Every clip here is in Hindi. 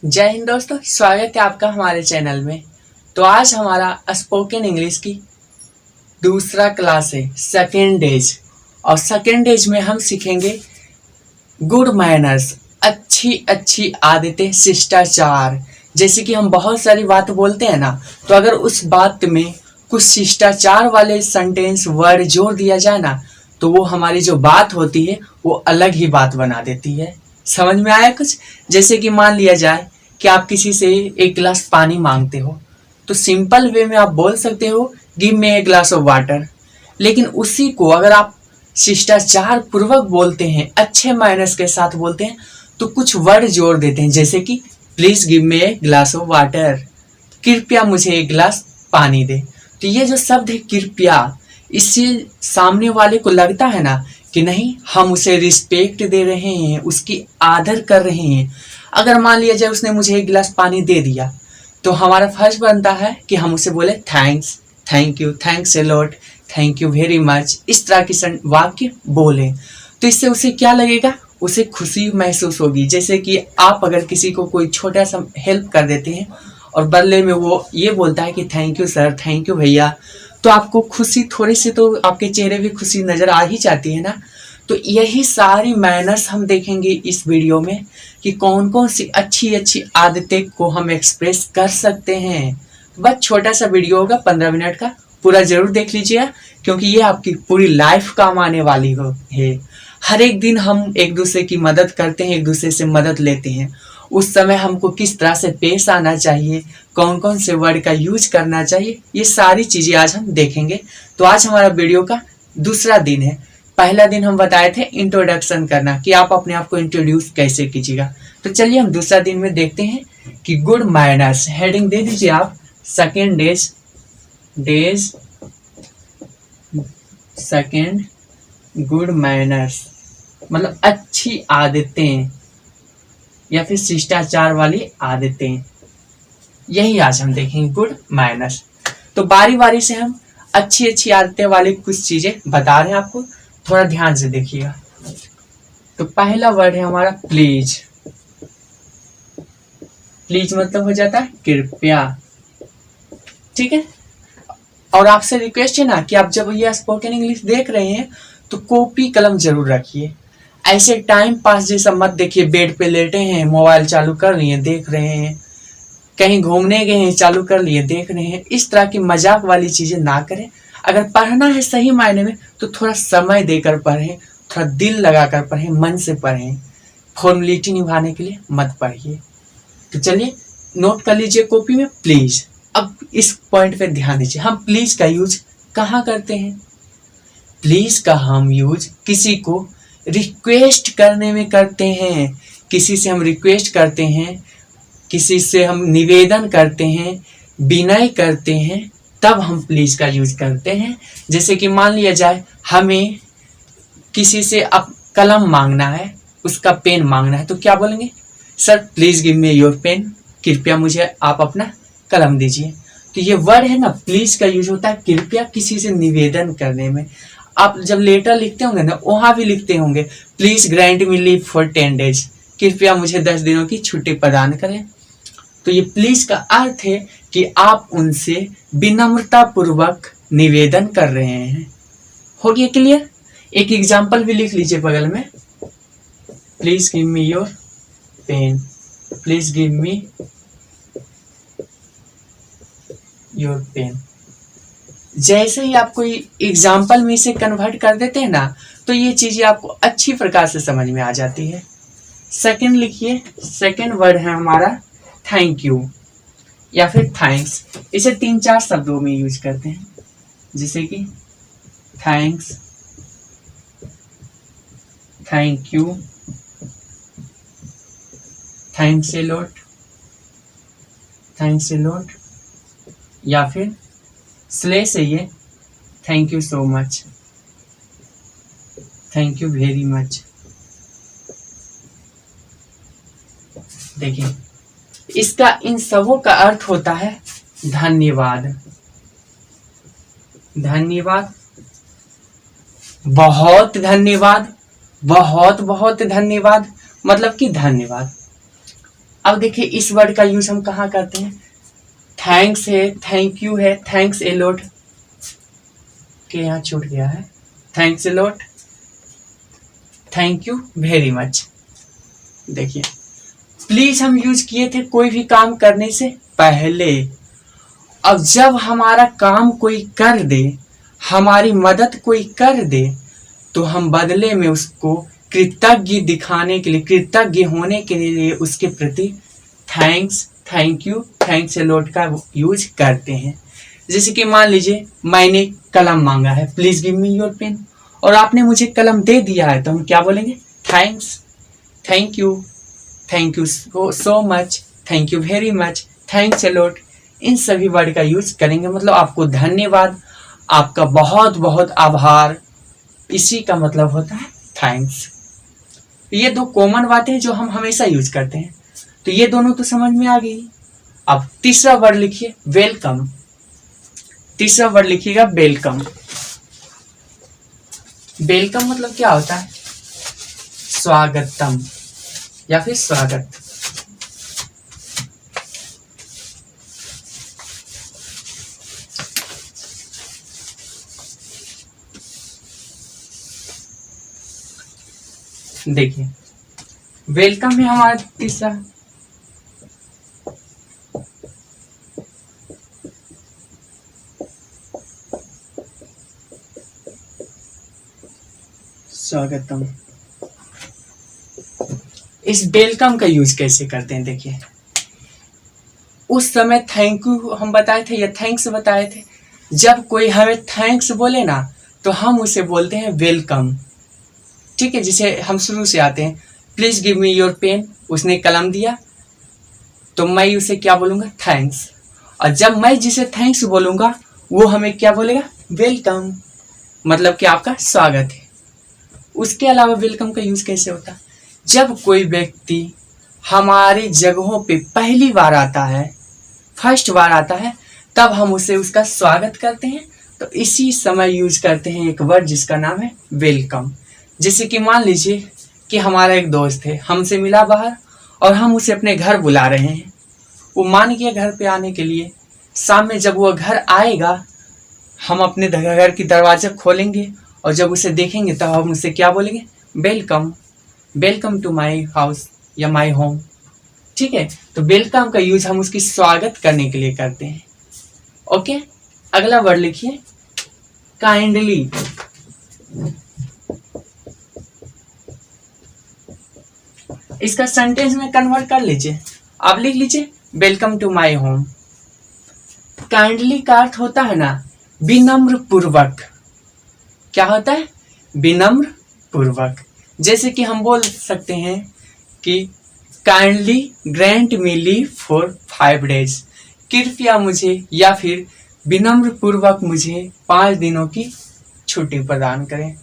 जय हिंद दोस्तों, स्वागत है आपका हमारे चैनल में। तो आज हमारा स्पोकन इंग्लिश की दूसरा क्लास है, सेकेंड डेज। और सेकेंड डेज में हम सीखेंगे गुड मैनर्स, अच्छी अच्छी आदतें, शिष्टाचार। जैसे कि हम बहुत सारी बात बोलते हैं ना, तो अगर उस बात में कुछ शिष्टाचार वाले सेंटेंस वर्ड जोड़ दिया जाए ना, तो वो हमारी जो बात होती है वो अलग ही बात बना देती है। समझ में आया कुछ? जैसे कि मान लिया जाए कि आप किसी से एक गिलास पानी मांगते हो, तो सिंपल वे में आप बोल सकते हो give me a glass of water. लेकिन उसी को अगर आप शिष्टाचार पूर्वक बोलते हैं, अच्छे माइनस के साथ बोलते हैं, तो कुछ वर्ड जोड़ देते हैं, जैसे कि please give me a glass of water, कृपया मुझे एक गिलास पानी दे। तो ये जो शब्द है कृपया, इससे सामने वाले को लगता है ना कि नहीं, हम उसे रिस्पेक्ट दे रहे हैं, उसकी आदर कर रहे हैं। अगर मान लिया जाए उसने मुझे एक गिलास पानी दे दिया, तो हमारा फर्ज बनता है कि हम उसे बोले thanks, thank you, thanks a lot, thank you very much. इस तरह की वाक्य बोले तो इससे उसे क्या लगेगा, उसे खुशी महसूस होगी। जैसे कि आप अगर किसी को कोई छोटा सा हेल्प कर देते हैं और बदले में वो ये बोलता है कि thank you sir, thank you भैया, तो आपको खुशी, थोड़ी सी तो आपके चेहरे भी खुशी नजर आ ही जाती है ना। तो यही सारी मैनर्स हम देखेंगे इस वीडियो में कि कौन कौन सी अच्छी अच्छी आदतें को हम एक्सप्रेस कर सकते हैं। बस छोटा सा वीडियो होगा, 15 मिनट का, पूरा जरूर देख लीजिएगा, क्योंकि ये आपकी पूरी लाइफ काम आने वाली है। हर एक दिन हम एक दूसरे की मदद करते हैं, एक दूसरे से मदद लेते हैं। उस समय हमको किस तरह से पेश आना चाहिए, कौन कौन से वर्ड का यूज करना चाहिए, ये सारी चीजें आज हम देखेंगे। तो आज हमारा वीडियो का दूसरा दिन है। पहला दिन हम बताए थे इंट्रोडक्शन करना, कि आप अपने आप को इंट्रोड्यूस कैसे कीजिएगा। तो चलिए हम दूसरा दिन में देखते हैं कि गुड मैनर्स, हेडिंग दे दीजिए आप, second days second good manners, मतलब अच्छी आदतें या फिर शिष्टाचार वाली आदतें, यही आज हम देखेंगे, गुड मैनर्स। तो बारी बारी से हम अच्छी अच्छी आदतें वाली कुछ चीजें बता रहे हैं आपको, थोड़ा ध्यान से देखिएगा। तो पहला वर्ड है हमारा प्लीज। प्लीज मतलब हो जाता है कृपया, ठीक है। और आपसे रिक्वेस्ट है ना कि आप जब ये स्पोकन इंग्लिश देख रहे हैं तो कॉपी कलम जरूर रखिए। ऐसे टाइम पास जैसा मत देखिए, बेड पे लेटे हैं, मोबाइल चालू कर लिए देख रहे हैं, कहीं घूमने गए हैं चालू कर लिए देख रहे हैं। इस तरह की मजाक वाली चीजें ना करें। अगर पढ़ना है सही मायने में तो थोड़ा समय देकर पढ़ें, थोड़ा दिल लगाकर पढ़ें, मन से पढ़ें। फॉर्मेलिटी निभाने के लिए मत पढ़िए। तो चलिए नोट कर लीजिए कॉपी में प्लीज। अब इस पॉइंट पे ध्यान दीजिए, हम प्लीज का यूज कहाँ करते हैं? प्लीज का हम यूज किसी को रिक्वेस्ट करने में करते हैं। किसी से हम रिक्वेस्ट करते हैं, किसी से हम निवेदन करते हैं, विनय करते हैं, तब हम प्लीज का यूज करते हैं। जैसे कि मान लिया जाए हमें किसी से अब कलम मांगना है, उसका पेन मांगना है, तो क्या बोलेंगे? Sir please give me your pen, कृपया मुझे आप अपना कलम दीजिए। तो ये वर्ड है ना, प्लीज का यूज होता है कृपया किसी से निवेदन करने में। आप जब लेटर लिखते होंगे ना, वहां भी लिखते होंगे please grant me leave for 10 days, कृपया मुझे 10 दिनों की छुट्टी प्रदान करें। तो ये प्लीज का अर्थ है कि आप उनसे विनम्रता पूर्वक निवेदन कर रहे हैं। हो गया क्लियर? एक एग्जाम्पल भी लिख लीजिए बगल में, please give me your pen, please give me your pen. जैसे ही आप कोई एग्जाम्पल में इसे कन्वर्ट कर देते हैं ना, तो ये चीजें आपको अच्छी प्रकार से समझ में आ जाती है। सेकंड लिखिए, सेकंड वर्ड है हमारा थैंक यू या फिर थैंक्स। इसे 3-4 शब्दों में यूज करते हैं, जैसे कि thanks, thank you, thanks a lot, thanks a lot, या फिर स्लेश है ये, thank you so much, thank you very much. देखिए इसका इन सबों का अर्थ होता है धन्यवाद। धन्यवाद, बहुत धन्यवाद, बहुत बहुत धन्यवाद, मतलब कि धन्यवाद। अब देखिए इस वर्ड का यूज हम कहाँ करते हैं। थैंक्स है, थैंक यू है, थैंक्स ए लॉट के यहाँ छूट गया है, thanks a lot, thank you very much. देखिए प्लीज हम यूज किए थे कोई भी काम करने से पहले। अब जब हमारा काम कोई कर दे, हमारी मदद कोई कर दे, तो हम बदले में उसको कृतज्ञ दिखाने के लिए, कृतज्ञ होने के लिए उसके प्रति thanks, thank you, thanks a lot का यूज करते हैं। जैसे कि मान लीजिए मैंने कलम मांगा है, please give me your pen, और आपने मुझे कलम दे दिया है, तो हम क्या बोलेंगे, thanks, thank you so much, thank you very much, thanks a lot. इन सभी वर्ड का यूज करेंगे, मतलब आपको धन्यवाद, आपका बहुत बहुत आभार, इसी का मतलब होता है थैंक्स। ये दो कॉमन बातें जो हम हमेशा यूज करते हैं, तो ये दोनों तो समझ में आ गई। अब तीसरा वर्ड लिखिए वेलकम। तीसरा वर्ड लिखिएगा वेलकम। वेलकम मतलब क्या होता है, स्वागतम या फिर स्वागत। देखिए वेलकम है हमारा तीसरा। स्वागतम। इस वेलकम का यूज कैसे करते हैं, देखिए उस समय थैंक यू हम बताए थे या थैंक्स बताए थे। जब कोई हमें थैंक्स बोले ना, तो हम उसे बोलते हैं वेलकम। ठीक है, जिसे हम शुरू से आते हैं, please give me your pen, उसने कलम दिया, तो मैं उसे क्या बोलूंगा, थैंक्स। और जब मैं जिसे थैंक्स बोलूंगा, वो हमें क्या बोलेगा, वेलकम, मतलब कि आपका स्वागत है। उसके अलावा वेलकम का यूज कैसे होता है, जब कोई व्यक्ति हमारी जगहों पे पहली बार आता है, फर्स्ट बार आता है, तब हम उसे उसका स्वागत करते हैं। तो इसी समय यूज करते हैं एक वर्ड जिसका नाम है वेलकम। जैसे कि मान लीजिए कि हमारा एक दोस्त है, हमसे मिला बाहर और हम उसे अपने घर बुला रहे हैं। वो मान गया घर पे आने के लिए। शाम में जब वो घर आएगा, हम अपने घर की दरवाजा खोलेंगे और जब उसे देखेंगे तब हम उसे क्या बोलेंगे, welcome, welcome to my house या माई होम। ठीक है, तो वेलकम का यूज हम उसकी स्वागत करने के लिए करते हैं। ओके, अगला वर्ड लिखिए काइंडली। इसका सेंटेंस में कन्वर्ट कर लीजिए। आप लिख लीजिए welcome to my home. Kindly का अर्थ होता है ना विनम्र पूर्वक। क्या होता है, विनम्र पूर्वक। जैसे कि हम बोल सकते हैं कि kindly grant me leave for 5 days, कृपया मुझे, या फिर विनम्र पूर्वक मुझे 5 दिनों की छुट्टी प्रदान करें।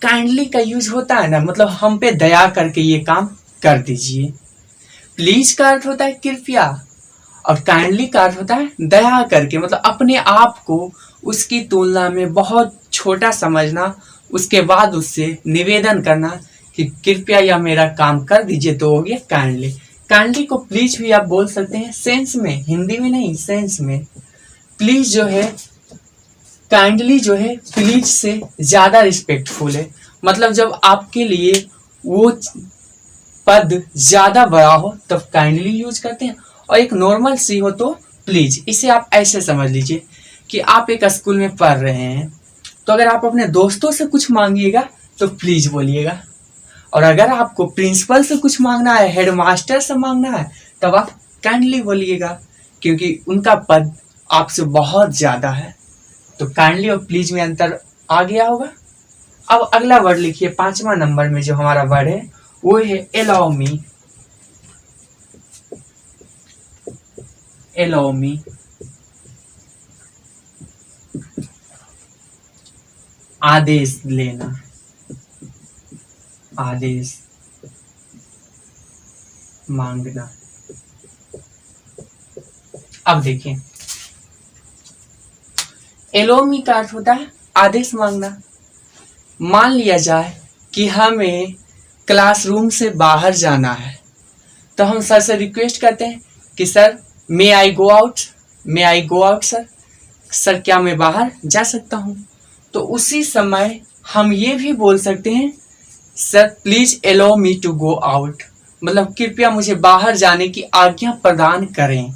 काइंडली का यूज होता है ना, मतलब हम पे दया करके ये काम कर दीजिए। प्लीज का अर्थ होता है कृपया, और काइंडली का अर्थ होता है दया करके, मतलब अपने आप को उसकी तुलना में बहुत छोटा समझना, उसके बाद उससे निवेदन करना कि कृपया यह मेरा काम कर दीजिए, तो हो गया काइंडली। काइंडली को प्लीज भी आप बोल सकते हैं, सेंस में, हिंदी में नहीं, सेंस में। प्लीज जो है, काइंडली जो है प्लीज से ज्यादा रिस्पेक्टफुल है। मतलब जब आपके लिए वो पद ज्यादा बड़ा हो तब काइंडली यूज करते हैं, और एक नॉर्मल सी हो तो प्लीज। इसे आप ऐसे समझ लीजिए कि आप एक स्कूल में पढ़ रहे हैं, तो अगर आप अपने दोस्तों से कुछ मांगिएगा तो प्लीज बोलिएगा, और अगर आपको प्रिंसिपल से कुछ मांगना है, हेडमास्टर से मांगना है, तब आप काइंडली बोलिएगा, क्योंकि उनका पद आपसे बहुत ज्यादा है। तो काइंडली और प्लीज में अंतर आ गया होगा। अब अगला वर्ड लिखिए, 5वां नंबर में जो हमारा वर्ड है वो है अलाउ मी। अलाउ मी, आदेश लेना, आदेश मांगना। अब देखिए अलाउ मी का अर्थ होता है आदेश मांगना। मान लिया जाए कि हमें क्लासरूम से बाहर जाना है, तो हम सर से रिक्वेस्ट करते हैं कि सर मे आई गो आउट, मे आई गो आउट सर, सर क्या मैं बाहर जा सकता हूँ। तो उसी समय हम ये भी बोल सकते हैं sir please allow me to go out, मतलब कृपया मुझे बाहर जाने की आज्ञा प्रदान करें।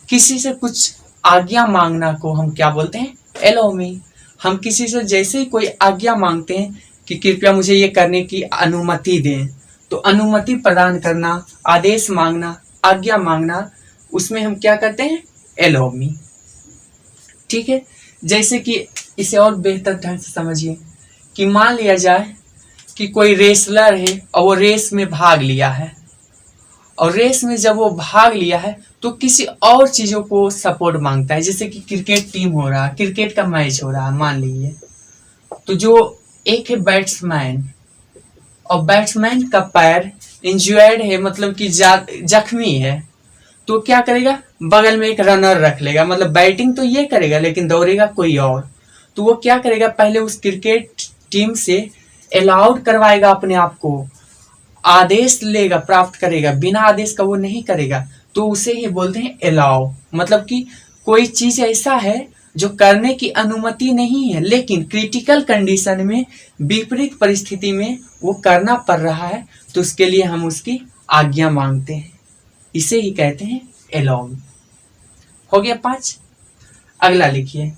किसी से कुछ आज्ञा मांगना को हम क्या बोलते हैं, अलाउ मी। हम किसी से जैसे ही कोई आज्ञा मांगते हैं कि कृपया मुझे ये करने की अनुमति दें, तो अनुमति प्रदान करना, आदेश मांगना, आज्ञा मांगना, उसमें हम क्या करते हैं, अलाउ मी। ठीक है, जैसे कि इसे और बेहतर ढंग से समझिए कि मान लिया जाए कि कोई रेसलर है और वो रेस में भाग लिया है, और रेस में जब वो भाग लिया है तो किसी और चीज़ों को सपोर्ट मांगता है। जैसे कि क्रिकेट टीम हो रहा है, क्रिकेट का मैच हो रहा है मान लीजिए, तो जो एक है बैट्समैन, और बैट्समैन का पैर इंज्यूर्ड है, मतलब कि जख्मी है, तो क्या करेगा, बगल में एक रनर रख लेगा, मतलब बैटिंग तो ये करेगा लेकिन दौड़ेगा कोई और। तो वो क्या करेगा, पहले उस क्रिकेट टीम से अलाउड करवाएगा अपने आप को, आदेश लेगा, प्राप्त करेगा, बिना आदेश का वो नहीं करेगा, तो उसे ही बोलते हैं अलाउ। मतलब कि कोई चीज ऐसा है जो करने की अनुमति नहीं है लेकिन क्रिटिकल कंडीशन में, विपरीत परिस्थिति में वो करना पड़ रहा है, तो उसके लिए हम उसकी आज्ञा मांगते हैं, इसे ही कहते हैं अलाउ। हो गया 5। अगला लिखिए,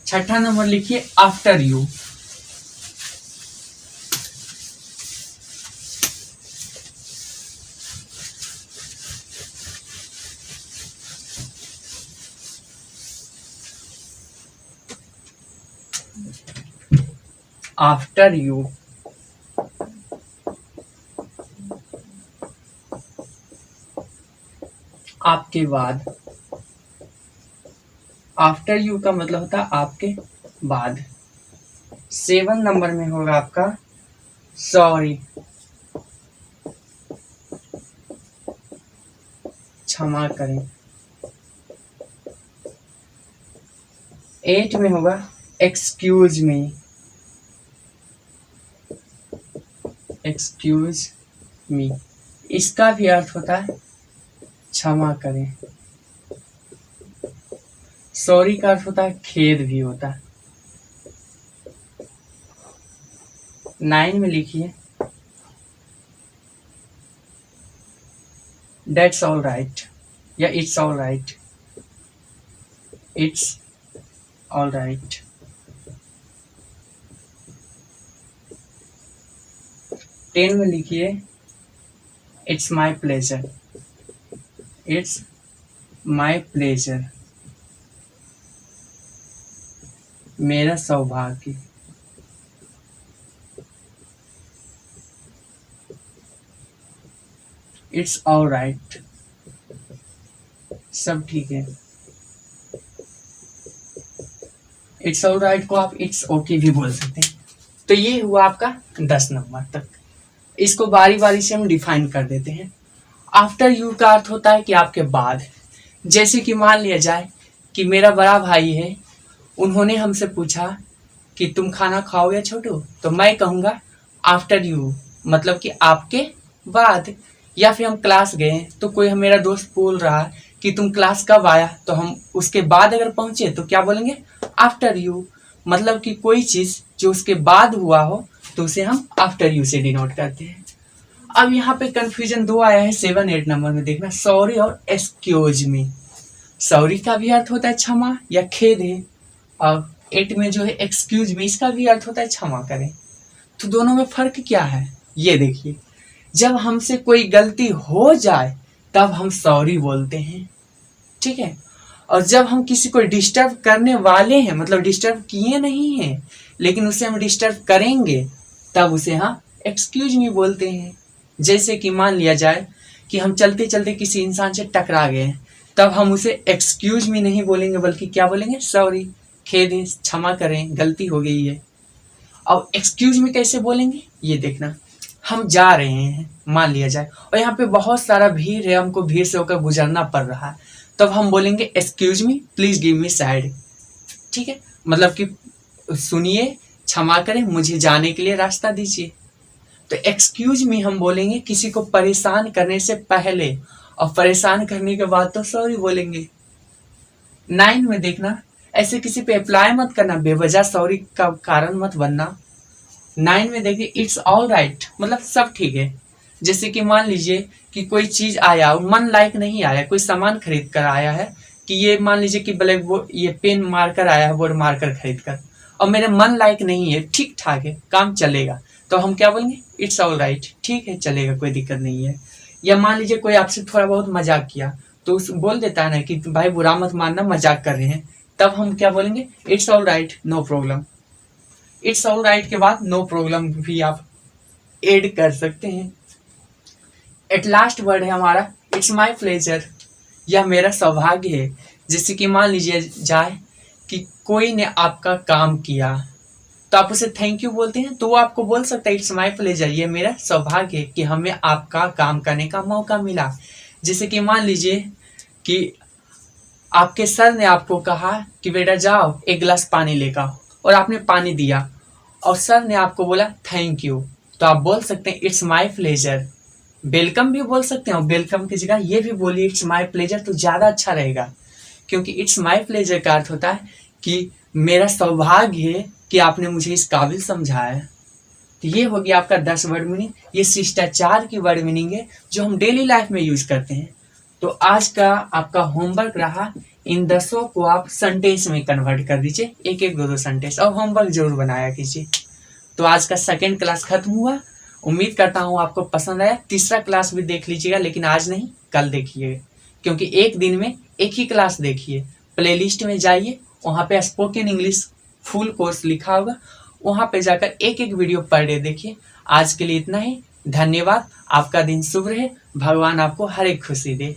6ठा नंबर लिखिए आफ्टर यू। आफ्टर यू, आपके बाद। आफ्टर यू का मतलब होता है आपके बाद। 7 नंबर में होगा आपका सॉरी, क्षमा करें। 8 में होगा एक्सक्यूज मी, एक्सक्यूज मी, इसका भी अर्थ होता है क्षमा करें। सॉरी का अर्थ होता है खेद भी होता है। 9 में लिखिए दैट्स ऑल राइट, या it's all right, it's all right. 10 में लिखिए it's my pleasure, it's my pleasure, मेरा सौभाग्य। इट्स ऑल राइट, सब ठीक है। इट्स ऑल राइट को आप इट्स ओके भी बोल सकते हैं। तो ये हुआ आपका 10 नंबर तक। इसको बारी बारी से हम डिफाइन कर देते हैं। आफ्टर यू का अर्थ होता है कि आपके बाद। जैसे कि मान लिया जाए कि मेरा बड़ा भाई है, उन्होंने हमसे पूछा कि तुम खाना खाओगे छोटू, तो मैं कहूँगा आफ्टर यू, मतलब कि आपके बाद। या फिर हम क्लास गए तो कोई मेरा दोस्त बोल रहा है कि तुम क्लास कब आया, तो हम उसके बाद अगर पहुंचे तो क्या बोलेंगे, आफ्टर यू। मतलब कि कोई चीज जो उसके बाद हुआ हो तो उसे हम आफ्टर यू से डिनोट करते हैं। अब यहाँ पे कंफ्यूजन 2 आया है 7, 8 नंबर में, देखना सॉरी और एक्सक्यूज मी। सॉरी का भी अर्थ होता है क्षमा या खेद है, और 8 में जो है एक्सक्यूज मी, इसका भी अर्थ होता है क्षमा करें। तो दोनों में फर्क क्या है, ये देखिए। जब हमसे कोई गलती हो जाए तब हम सॉरी बोलते हैं, ठीक है। और जब हम किसी को डिस्टर्ब करने वाले हैं, मतलब डिस्टर्ब किए नहीं हैं लेकिन उसे हम डिस्टर्ब करेंगे, तब उसे हम एक्सक्यूज मी बोलते हैं। जैसे कि मान लिया जाए कि हम चलते चलते किसी इंसान से टकरा गए, तब हम उसे एक्सक्यूज मी नहीं बोलेंगे बल्कि क्या बोलेंगे, सॉरी, खेद है, क्षमा करें, गलती हो गई है। अब एक्सक्यूज मी कैसे बोलेंगे, ये देखना। हम जा रहे हैं मान लिया जाए, और यहाँ पे बहुत सारा भीड़ है, हमको भीड़ से होकर गुजरना पड़ रहा है, तब हम बोलेंगे excuse me please give me side, ठीक है। मतलब कि सुनिए, क्षमा करें, मुझे जाने के लिए रास्ता दीजिए। तो एक्सक्यूज मी हम बोलेंगे किसी को परेशान करने से पहले, और परेशान करने के बाद तो सॉरी बोलेंगे। 9 में देखना, ऐसे किसी पे अप्लाई मत करना, बेवजह सॉरी का कारण मत बनना। 9 में देखिए इट्स ऑल राइट, मतलब सब ठीक है। जैसे कि मान लीजिए कि कोई चीज आया, मन लायक नहीं आया, कोई सामान खरीद कर आया है, कि ये मान लीजिए कि ब्लैक बोर्ड, ये पेन मार्कर आया है, बोर्ड मार्कर खरीद कर, और मेरे मन लायक नहीं है, ठीक ठाक है, काम चलेगा, तो हम क्या बोलेंगे? इट्स ऑल राइट, ठीक है, चलेगा, कोई दिक्कत नहीं है। या मान लीजिए कोई आपसे थोड़ा बहुत मजाक किया, तो उस बोल देता है ना कि भाई बुरा मत मानना, मजाक कर रहे हैं, तब हम क्या बोलेंगे? It's all right, no problem. It's all right के बाद नो प्रॉब्लम भी आप ऐड कर सकते हैं। एट लास्ट वर्ड है हमारा इट्स माई प्लेजर, यह मेरा सौभाग्य है। जैसे कि मान लीजिए जाए कि कोई ने आपका काम किया, तो आप उसे थैंक यू बोलते हैं, तो वो आपको बोल सकता है इट्स माई प्लेजर, ये मेरा सौभाग्य है कि हमें आपका काम करने का मौका मिला। जैसे कि मान लीजिए कि आपके सर ने आपको कहा कि बेटा जाओ एक गिलास पानी लेकर आओ, और आपने पानी दिया, और सर ने आपको बोला थैंक यू, तो आप बोल सकते हैं इट्स माई प्लेजर। वेलकम भी बोल सकते हैं, वेलकम की जगह ये भी बोलिए इट्स माई प्लेजर, तो ज़्यादा अच्छा रहेगा, क्योंकि इट्स माई प्लेजर का अर्थ होता है कि मेरा सौभाग्य है कि आपने मुझे इस काबिल समझा है। तो ये हो गया आपका 10 वर्ड मीनिंग। ये शिष्टाचार की वर्ड मीनिंग है जो हम डेली लाइफ में यूज करते हैं। तो आज का आपका होमवर्क रहा, इन 10 को आप सेंटेंस में कन्वर्ट कर दीजिए, एक एक दो दो सेंटेंस, और होमवर्क जरूर बनाया कीजिए। तो आज का सेकेंड क्लास खत्म हुआ, उम्मीद करता हूँ आपको पसंद आया। तीसरा क्लास भी देख लीजिएगा, लेकिन आज नहीं, कल देखिएगा, क्योंकि एक दिन में एक ही क्लास देखिए। प्लेलिस्ट में जाइए, वहाँ पे स्पोकन इंग्लिश फुल कोर्स लिखा होगा, वहाँ पे जाकर एक एक वीडियो पर डे देखिए। आज के लिए इतना ही, धन्यवाद। आपका दिन शुभ रहे, भगवान आपको हर एक खुशी दे।